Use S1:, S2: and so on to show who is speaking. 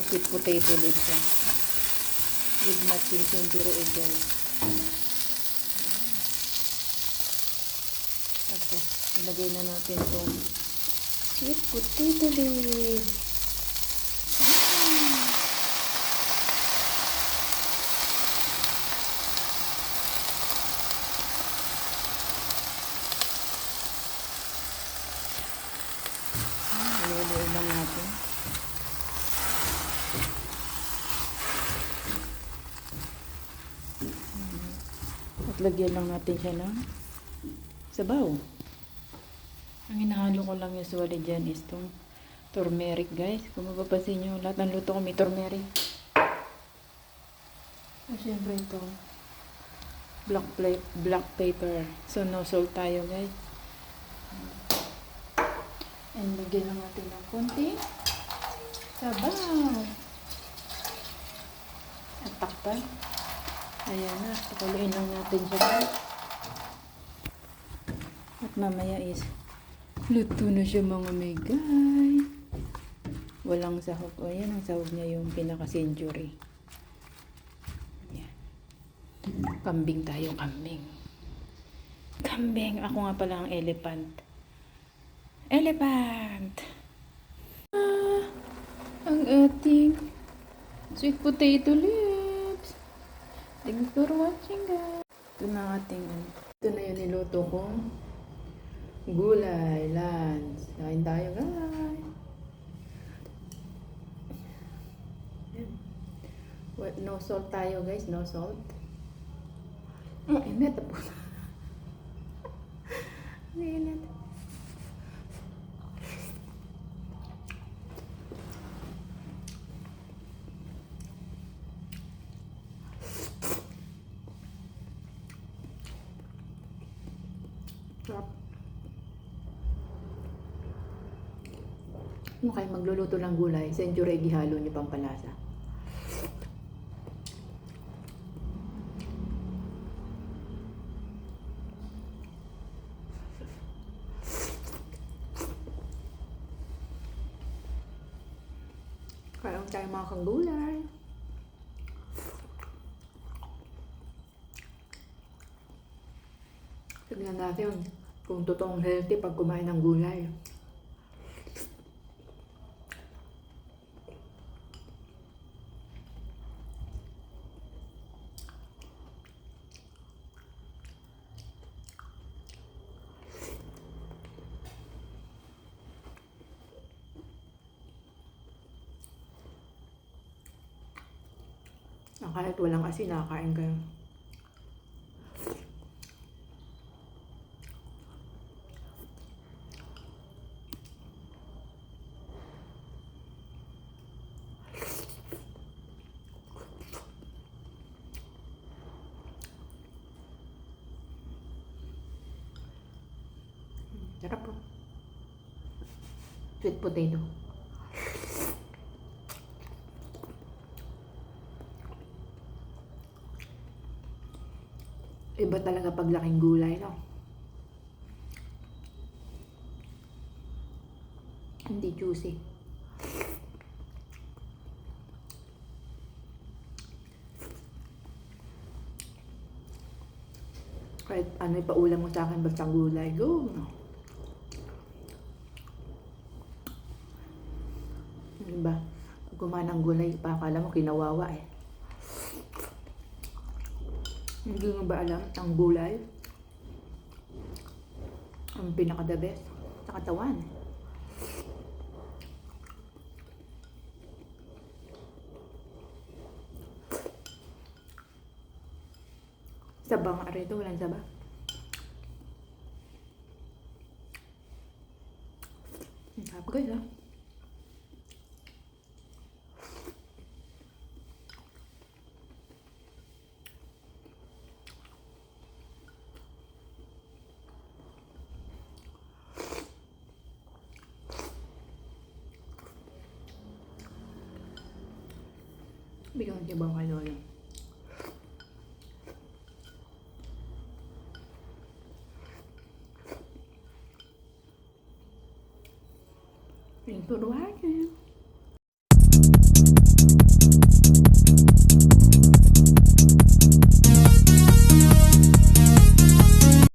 S1: sweet potato leaves siya. With matching century egg guys. Okay, ilagay na natin itong sweet potato leaves. Haluin lang natin. At lagyan lang natin siya ng sabaw. Ang hinahalo ko lang usually dyan is itong turmeric guys. Kung mapapansin nyo, lahat ng luto ko may turmeric. At syempre ito, black pepper. So no salt tayo guys. And lagyan lang natin ng konti sabaw. At takpan. Ayan na, pakuluin lang natin siya guys. At mamaya is luto na siya mga megay. Walang sahog. O yan ang sahog niya, yung pinaka-century. Ayan. Kambing tayo, kambing. Kambing. Ako nga pala ang elephant. Elephant! Ang ating sweet potato lips. Thanks for watching guys. Ito na ating, ito na yung niluto kong gulay, lunch. Kain tayo guys. No salt tayo guys, no salt. Init po. Init. Kung kayo magluluto ng gulay, century egg ihalo niyo pampalasa. Kaya tayo mga kanggulay. Tignan natin kung totoong healthy pag kumain ng gulay. Kahit walang asin, nakakain kayo. Sarap po. Sweet potato. Iba talaga paglaking gulay, no? Hindi juicy. Kahit ano ipaulam mo sa akin, basta gulay, go! Diba? Pag kumain ng gulay, pakala mo kinawawa eh. Hindi mo ba alam, ang gulay ang pinaka-the best sa katawan. Sabang arito, walang saba. Ang sarap guys ha. Bigyan niya ba kayo yun? Thanks for watching.